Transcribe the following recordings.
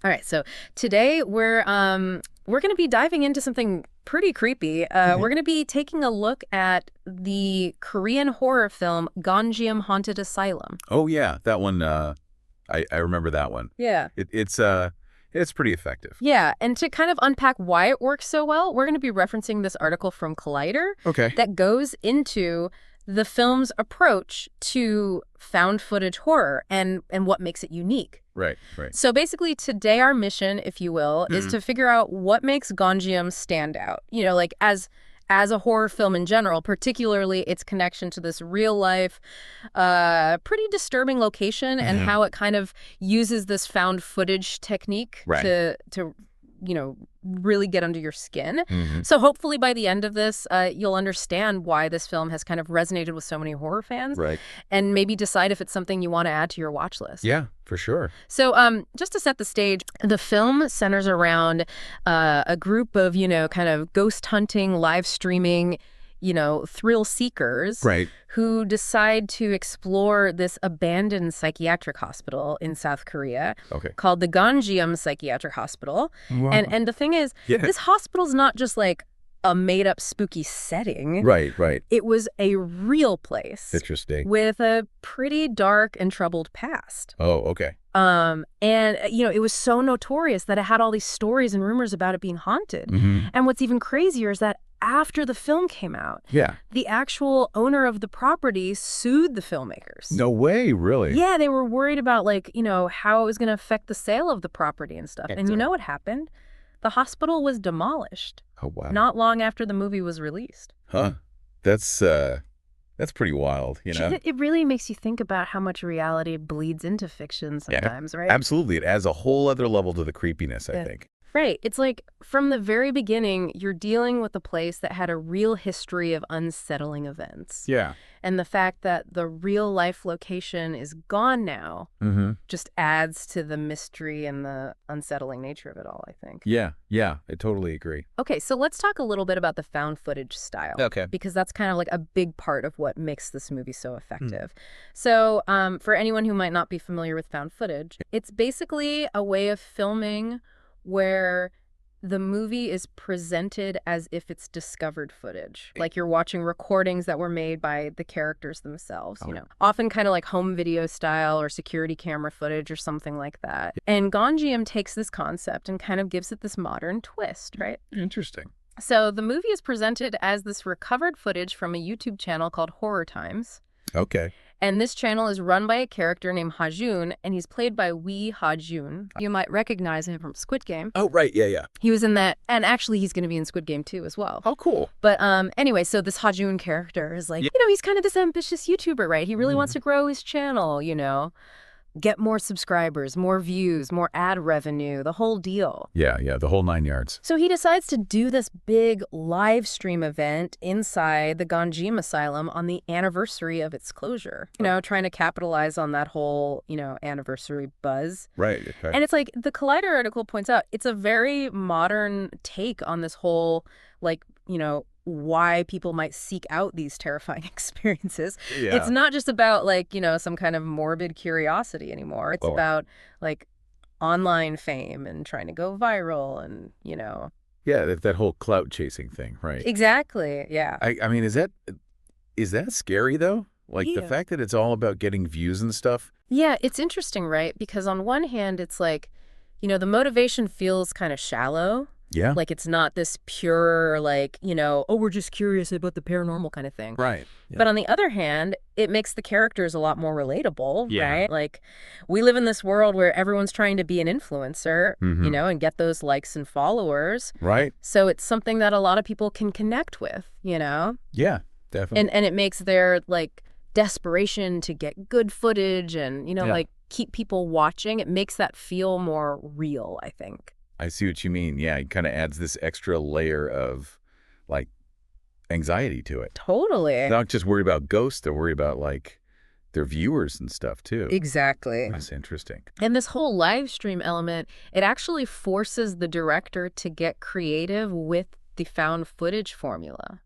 All right, so today we're going to be diving into something pretty creepy. We're going to be taking a look at the Korean horror film Gonjiam Haunted Asylum. Oh yeah, that one. I remember that one. Yeah. It's pretty effective. Yeah, and to kind of unpack why it works so well, we're going to be referencing this article from Collider that goes into the film's approach to found footage horror and what makes it unique. Right. So basically today our mission, if you will, is to figure out what makes Gonjiam stand out. You know, like as a horror film in general, particularly its connection to this real life, pretty disturbing location and how it kind of uses this found footage technique to really get under your skin. So hopefully by the end of this, you'll understand why this film has kind of resonated with so many horror fans. Right. And maybe decide if it's something you want to add to your watch list. Yeah, for sure. So just to set the stage, the film centers around a group of, kind of ghost hunting, live streaming, thrill seekers who decide to explore this abandoned psychiatric hospital in South Korea called the Gonjiam Psychiatric Hospital. Wow. And the thing is, this hospital's not just like a made-up spooky setting. Right. It was a real place. Interesting. With a pretty dark and troubled past. Oh, okay. And, it was so notorious that it had all these stories and rumors about it being haunted. And what's even crazier is that after the film came out, the actual owner of the property sued the filmmakers. No way, really? Yeah, they were worried about, how it was going to affect the sale of the property and stuff. And you know what happened? The hospital was demolished. Oh, wow. Not long after the movie was released. Huh. That's pretty wild, It really makes you think about how much reality bleeds into fiction sometimes, right? Absolutely. It adds a whole other level to the creepiness, I think. Right. It's like from the very beginning, you're dealing with a place that had a real history of unsettling events. Yeah. And the fact that the real life location is gone now just adds to the mystery and the unsettling nature of it all, I think. Yeah, I totally agree. Okay, so let's talk a little bit about the found footage style. Okay. Because that's kind of like a big part of what makes this movie so effective. So for anyone who might not be familiar with found footage, it's basically a way of filming where the movie is presented as if it's discovered footage. Like you're watching recordings that were made by the characters themselves, Often kind of like home video style or security camera footage or something like that. And Gonjiam takes this concept and kind of gives it this modern twist, right? Interesting. So the movie is presented as this recovered footage from a YouTube channel called Horror Times. Okay. And this channel is run by a character named Ha-jun, and he's played by Wee Ha-jun. You might recognize him from Squid Game. Oh, right. Yeah. He was in that, and actually he's going to be in Squid Game 2 as well. Oh, cool. But anyway, so this Ha-jun character is like, he's kind of this ambitious YouTuber, right? He really wants to grow his channel, get more subscribers, more views, more ad revenue, the whole deal. Yeah, the whole 9 yards. So he decides to do this big live stream event inside the Gonjiam Asylum on the anniversary of its closure. Trying to capitalize on that whole, anniversary buzz. Right. Okay. And it's like the Collider article points out, it's a very modern take on this whole, why people might seek out these terrifying experiences. Yeah. It's not just about some kind of morbid curiosity anymore. It's about online fame and trying to go viral and, Yeah, that whole clout chasing thing, right? Exactly. Yeah. I mean, is that scary though? Like the fact that it's all about getting views and stuff? Yeah, it's interesting, right? Because on one hand, it's like, the motivation feels kind of shallow. Yeah. Like it's not this pure, we're just curious about the paranormal kind of thing. Right. Yeah. But on the other hand, it makes the characters a lot more relatable, right? Yeah. Like we live in this world where everyone's trying to be an influencer, and get those likes and followers. Right. So it's something that a lot of people can connect with, Yeah, definitely. And it makes their desperation to get good footage and, keep people watching. It makes that feel more real, I think. I see what you mean. Yeah, it kind of adds this extra layer of, anxiety to it. Totally. They're not just worried about ghosts. They're worried about, their viewers and stuff, too. Exactly. That's interesting. And this whole live stream element, it actually forces the director to get creative with the found footage formula.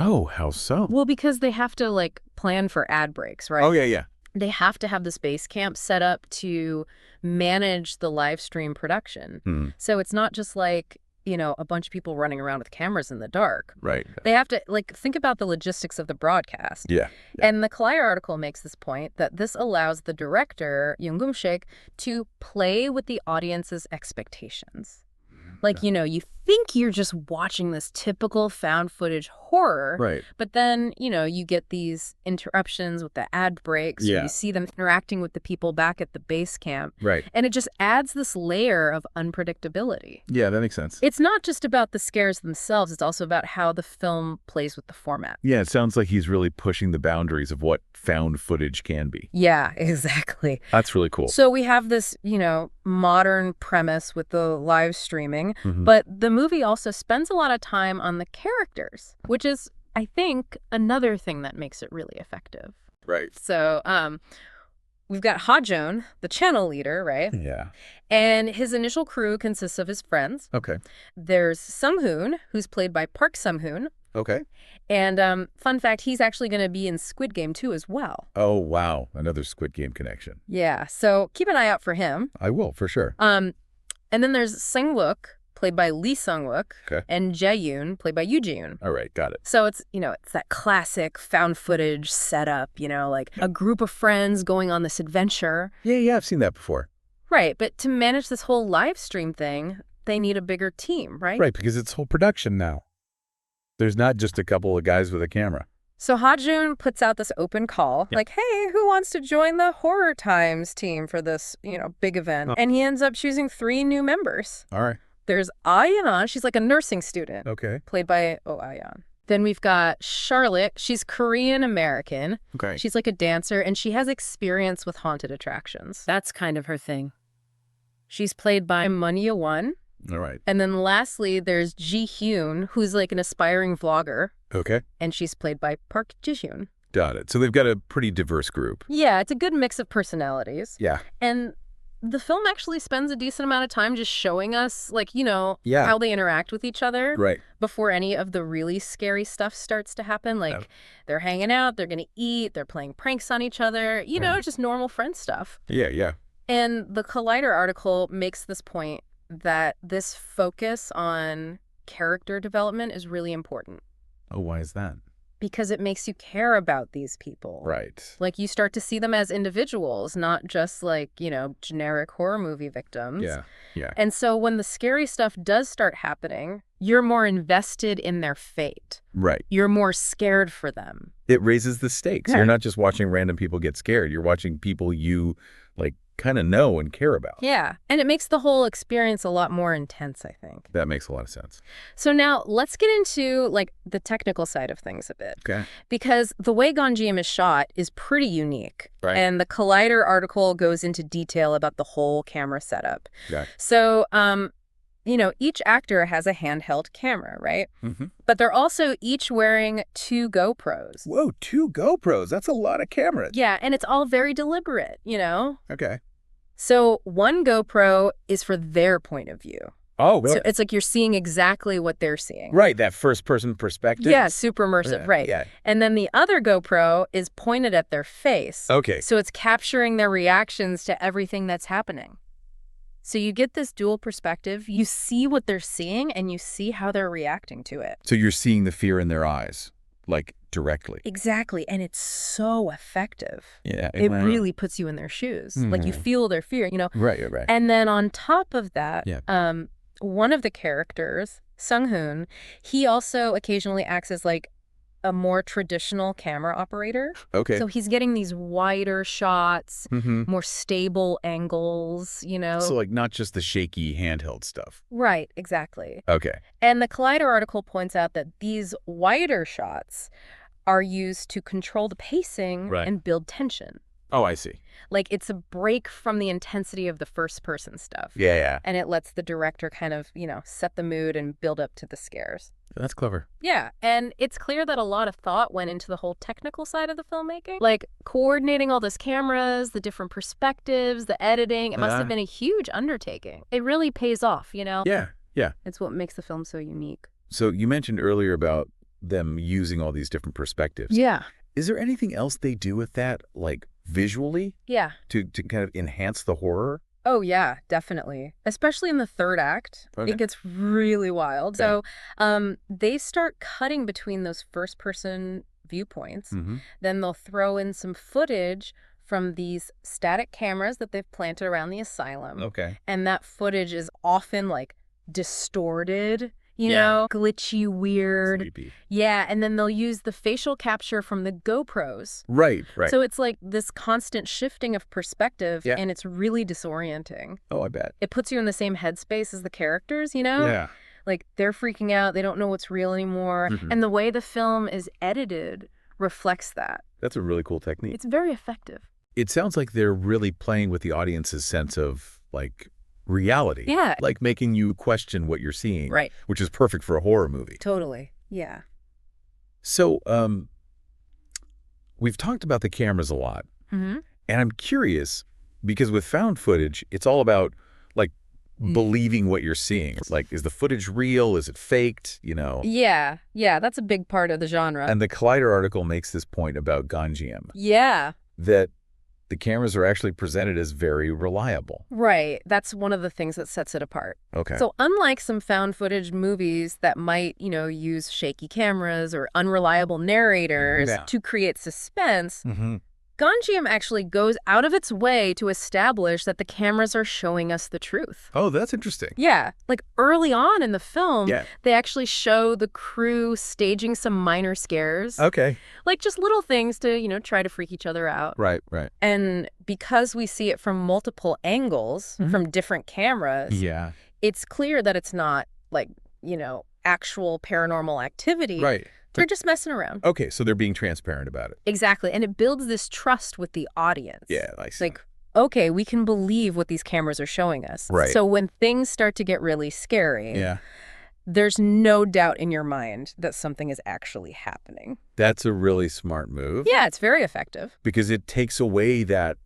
Oh, how so? Well, because they have to, plan for ad breaks, right? Oh, yeah. they have to have this base camp set up to manage the live stream production. Hmm. So it's not just like, a bunch of people running around with cameras in the dark. Right. They have to, think about the logistics of the broadcast. Yeah. And the Collider article makes this point that this allows the director, Yongum-sik, to play with the audience's expectations. You think you're just watching this typical found footage horror. Right. But then, you get these interruptions with the ad breaks. Yeah. Or you see them interacting with the people back at the base camp. Right. And it just adds this layer of unpredictability. Yeah, that makes sense. It's not just about the scares themselves. It's also about how the film plays with the format. Yeah, it sounds like he's really pushing the boundaries of what found footage can be. Yeah, exactly. That's really cool. So we have this, modern premise with the live streaming, Mhm. but the movie also spends a lot of time on the characters, which is, I think, another thing that makes it really effective. Right. So we've got Ha-joon, the channel leader, right? Yeah. And his initial crew consists of his friends. Okay. There's Sung-hoon, who's played by Park Sung-hoon. Okay. And fun fact, he's actually going to be in Squid Game 2 as well. Oh, wow. Another Squid Game connection. Yeah, so keep an eye out for him. I will, for sure. And then there's Sang-wook, played by Lee Sung-wook, Okay. and Jae-yoon, played by Yoo Ji-yoon. All right, got it. So it's, it's that classic found footage setup, like a group of friends going on this adventure. Yeah, I've seen that before. Right, but to manage this whole live stream thing, they need a bigger team, right? Right, because it's whole production now. There's not just a couple of guys with a camera. So Ha-joon puts out this open call, like, hey, who wants to join the Horror Times team for this, big event? Oh. And he ends up choosing 3 new members. All right. There's Ah-yeon, she's like a nursing student, Okay. played by Oh Ah-yeon. Then we've got Charlotte, she's Korean-American. Okay. She's like a dancer, and she has experience with haunted attractions. That's kind of her thing. She's played by Mun Ye-won. All right. And then lastly, there's Ji-hyun, who's like an aspiring vlogger, Okay. and she's played by Park Ji-hyun. Got it. So they've got a pretty diverse group. Yeah, it's a good mix of personalities. Yeah. And the film actually spends a decent amount of time just showing us, Yeah. how they interact with each other Right. before any of the really scary stuff starts to happen. Like, they're hanging out, they're going to eat, they're playing pranks on each other, just normal friend stuff. Yeah. And the Collider article makes this point that this focus on character development is really important Oh, why is that? because it makes you care about these people. Right. Like, you start to see them as individuals, not just generic horror movie victims. Yeah. And so when the scary stuff does start happening, you're more invested in their fate. Right. You're more scared for them. It raises the stakes. Yeah. You're not just watching random people get scared. You're watching people you, kind of know and care about. Yeah. And it makes the whole experience a lot more intense, I think. That makes a lot of sense. So now let's get into the technical side of things a bit. Okay. Because the way Gonjiam is shot is pretty unique. Right. And the Collider article goes into detail about the whole camera setup. Okay. So, each actor has a handheld camera, right? Mm-hmm. But they're also each wearing 2 GoPros. Whoa, 2 GoPros. That's a lot of cameras. Yeah, and it's all very deliberate, Okay. So one GoPro is for their point of view. Oh, really? So it's like you're seeing exactly what they're seeing. Right, that first-person perspective? Yeah, super immersive, right. Yeah. And then the other GoPro is pointed at their face. Okay. So it's capturing their reactions to everything that's happening. So you get this dual perspective. You see what they're seeing, and you see how they're reacting to it. So you're seeing the fear in their eyes, directly. Exactly, and it's so effective. Yeah. It really puts you in their shoes. Like, you feel their fear, Right. And then on top of that, Yeah. one of the characters, Sung-hoon, he also occasionally acts as a more traditional camera operator. Okay. So he's getting these wider shots, Mm-hmm. more stable angles, So, not just the shaky handheld stuff. Right, exactly. Okay. And the Collider article points out that these wider shots are used to control the pacing Right. and build tension. Oh, I see. It's a break from the intensity of the first-person stuff. Yeah. And it lets the director kind of, set the mood and build up to the scares. That's clever. Yeah, and it's clear that a lot of thought went into the whole technical side of the filmmaking. Coordinating all those cameras, the different perspectives, the editing. It must have been a huge undertaking. It really pays off, Yeah. It's what makes the film so unique. So you mentioned earlier about them using all these different perspectives. Yeah. Is there anything else they do with that, visually Yeah. to kind of enhance the horror? Oh, yeah, definitely. Especially in the third act. Okay. It gets really wild. Okay. So they start cutting between those first-person viewpoints. Mm-hmm. Then they'll throw in some footage from these static cameras that they've planted around the asylum. Okay. And that footage is often, like, distorted, you Yeah. know, glitchy, weird. Sleepy. Yeah, and then they'll use the facial capture from the GoPros. Right, right. So it's like this constant shifting of perspective, Yeah. and it's really disorienting. Oh, I bet. It puts you in the same headspace as the characters, you know? Yeah. Like, they're freaking out, they don't know what's real anymore. Mhm. And the way the film is edited reflects that. That's a really cool technique. It's very effective. It sounds like they're really playing with the audience's sense of, like, reality. Yeah. Like making you question what you're seeing. Right. Which is perfect for a horror movie. Totally. Yeah. So, we've talked about the cameras a lot. Mm-hmm. And I'm curious, because with found footage, it's all about, like, believing what you're seeing. Like, is the footage real? Is it faked? You know? Yeah. Yeah, that's a big part of the genre. And the Collider article makes this point about Gonjiam, Yeah. that the cameras are actually presented as very reliable. Right. That's one of the things that sets it apart. Okay. So unlike some found footage movies that might, use shaky cameras or unreliable narrators Yeah. to create suspense, Mm-hmm. Gonjiam actually goes out of its way to establish that the cameras are showing us the truth. Oh, that's interesting. Yeah, like early on in the film, Yeah. they actually show the crew staging some minor scares. Okay. Like just little things to, try to freak each other out. Right, right. And because we see it from multiple angles, from different cameras, Yeah. it's clear that it's not like, actual paranormal activity. Right. They're just messing around. Okay, so they're being transparent about it. Exactly. And it builds this trust with the audience. Yeah, I It's see. like, okay, we can believe what these cameras are showing us. Right. So when things start to get really scary, Yeah. there's no doubt in your mind that something is actually happening. That's a really smart move. Yeah, it's very effective. Because it takes away that,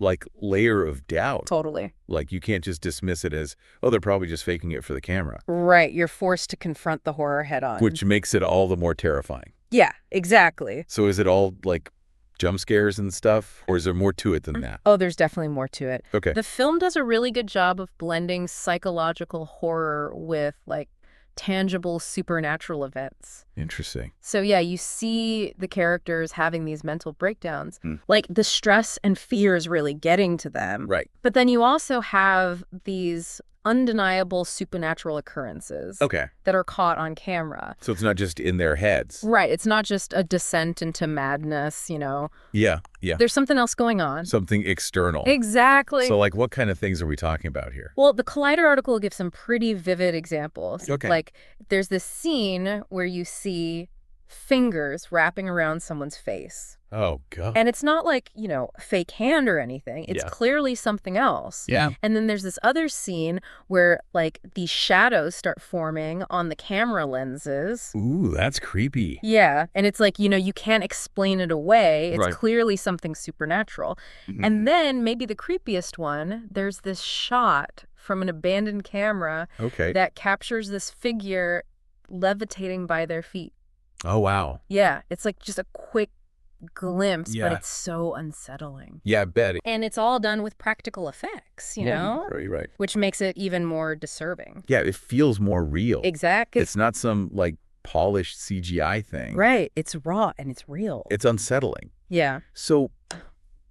like, layer of doubt. Totally. Like, you can't just dismiss it as, oh, they're probably just faking it for the camera. Right. You're forced to confront the horror head on. Which makes it all the more terrifying. Yeah, exactly. So is it all, like, jump scares and stuff? Or is there more to it than that? Oh, there's definitely more to it. Okay. The film does a really good job of blending psychological horror with, like, tangible supernatural events. Interesting. So yeah, you see the characters having these mental breakdowns, like the stress and fear is really getting to them. Right. But then you also have these undeniable supernatural occurrences Okay. that are caught on camera. So it's not just in their heads. Right. It's not just a descent into madness, Yeah, yeah. There's something else going on. Something external. Exactly. So, like, what kind of things are we talking about here? Well, the Collider article gives some pretty vivid examples. Okay. Like, there's this scene where you see fingers wrapping around someone's face. Oh, God. And it's not like, a fake hand or anything. It's Yeah. clearly something else. Yeah. And then there's this other scene where, like, these shadows start forming on the camera lenses. Ooh, that's creepy. Yeah. And it's like, you can't explain it away. It's Right. clearly something supernatural. And then maybe the creepiest one, there's this shot from an abandoned camera Okay. that captures this figure levitating by their feet. Oh, wow. Yeah. It's like just a quick glimpse, Yeah. but it's so unsettling. Yeah, I bet. And it's all done with practical effects, you know? Right. Which makes it even more disturbing. Yeah, it feels more real. Exactly. It's not some, like, polished CGI thing. Right. It's raw and it's real. It's unsettling. Yeah. So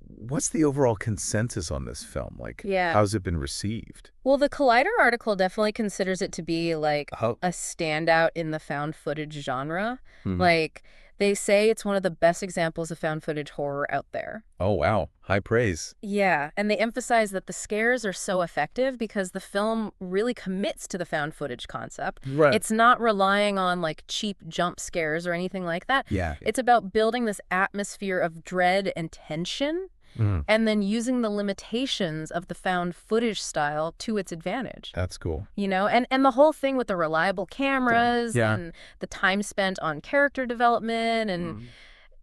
what's the overall consensus on this film? Like, Yeah. how's it been received? Well, the Collider article definitely considers it to be like Oh. a standout in the found footage genre. Mhm. Like, they say it's one of the best examples of found footage horror out there. Oh, wow. High praise. Yeah, and they emphasize that the scares are so effective because the film really commits to the found footage concept. Right. It's not relying on like cheap jump scares or anything like that. Yeah. It's about building this atmosphere of dread and tension Mhm. and then using the limitations of the found footage style to its advantage. That's cool. And the whole thing with the reliable cameras Yeah. and the time spent on character development and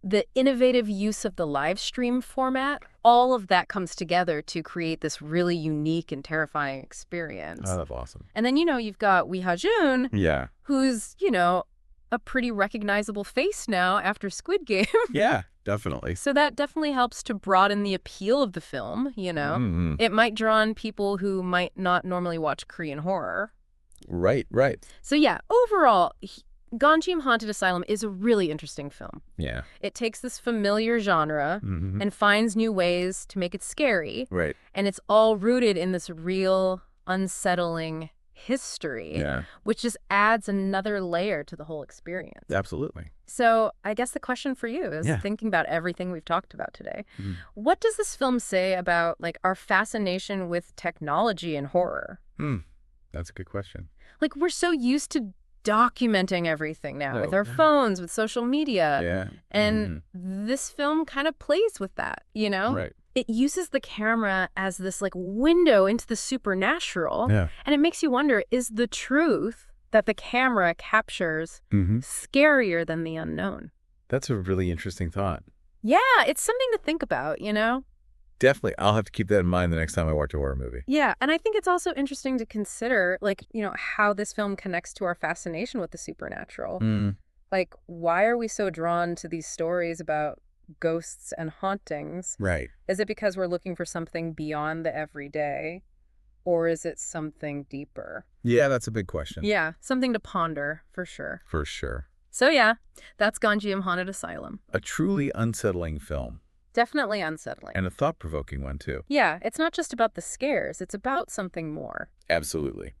the innovative use of the live stream format, all of that comes together to create this really unique and terrifying experience. Oh, that's awesome. And then, you've got Wee Ha-joon, Yeah. who's, a pretty recognizable face now after Squid Game. Yeah, definitely. So that definitely helps to broaden the appeal of the film, you know? Mm-hmm. It might draw in people who might not normally watch Korean horror. Right, right. So yeah, overall, Gonjiam Haunted Asylum is a really interesting film. Yeah. It takes this familiar genre Mm-hmm. and finds new ways to make it scary. Right. And it's all rooted in this real, unsettling history, Yeah. which just adds another layer to the whole experience. Absolutely. So I guess the question for you is, Yeah. thinking about everything we've talked about today, Mhm. what does this film say about like our fascination with technology and horror? That's a good question. Like, we're so used to documenting everything now with Oh, our yeah. phones, with social media. Yeah. And this film kind of plays with that, you know? Right. It uses the camera as this like window into the supernatural. Yeah. And it makes you wonder, is the truth that the camera captures Mm-hmm. scarier than the unknown? That's a really interesting thought. Yeah, it's something to think about, you know? Definitely. I'll have to keep that in mind the next time I watch a horror movie. Yeah, and I think it's also interesting to consider, like, you know, how this film connects to our fascination with the supernatural. Mm. Like, why are we so drawn to these stories about ghosts and hauntings? Right. Is it because we're looking for something beyond the everyday? Or is it something deeper? Yeah, that's a big question. Yeah, something to ponder, for sure. For sure. So yeah, that's Gonjiam Haunted Asylum. A truly unsettling film. Definitely unsettling. And a thought-provoking one, too. Yeah, it's not just about the scares, it's about something more. Absolutely.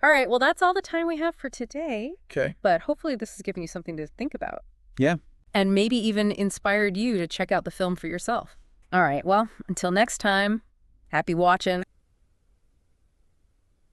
All right, well, that's all the time we have for today. Okay. But hopefully this has given you something to think about. Yeah. And maybe even inspired you to check out the film for yourself. All right, well, until next time, happy watching.